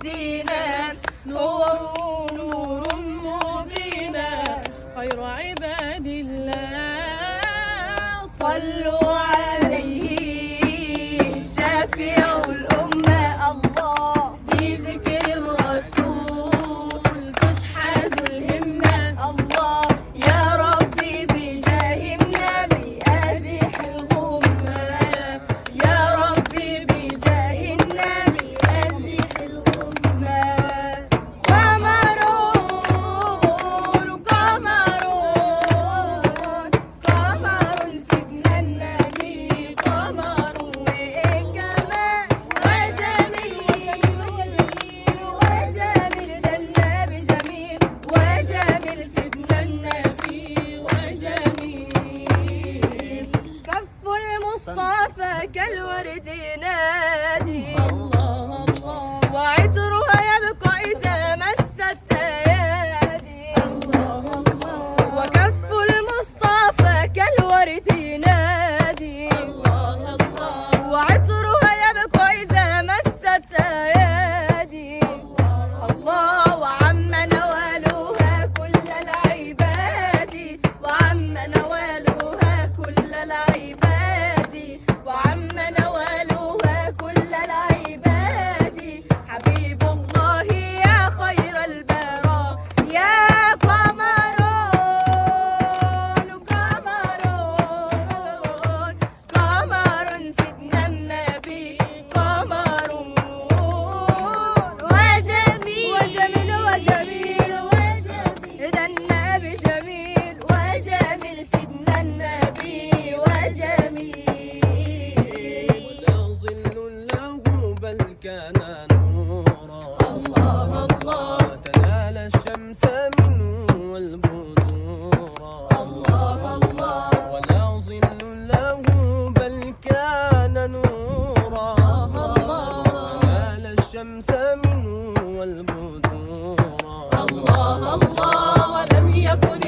يهدينا، هو نور مبينا، خير عباد الله صلوا عليه شافع الأمة. الله بذكر الرسول تشحذ الهمة. الله يا ربي بجاه النبي أزح الغمة، يا ربي بجاه النبي أزح الغمة. قمرون قمرون قمر سيدنا النبي، قمر وجمال وجميل وجميل، ده النبي جميل وجميل سيدنا النبي وجميل. كف المصطفى كالورد ينادي، الله الله وعطرها يبقى إذا مست أيادي. الله الله وكف المصطفى كالورد ينادي، الله الله وعطرها يبقى إذا مست أيادي. الله وعم نوالها كل العباد، وعم نوالها كل العباد، وعم نوالها كل العباد. حبيب الله يا خير البراء، يا قمرون قمرون قمر سيدنا النبي، قمر وجميل وجميل وجميل وجميل، ده النبي جميل وجميل سيدنا النبي وجميل. ولا ظل له بل كان نورا، الله الله وتنال الشمس منه والبدورا. الله الله ولا ظل له بل كان نورا، وتنال الشمس منه والبدورا. الله الله ولم يكن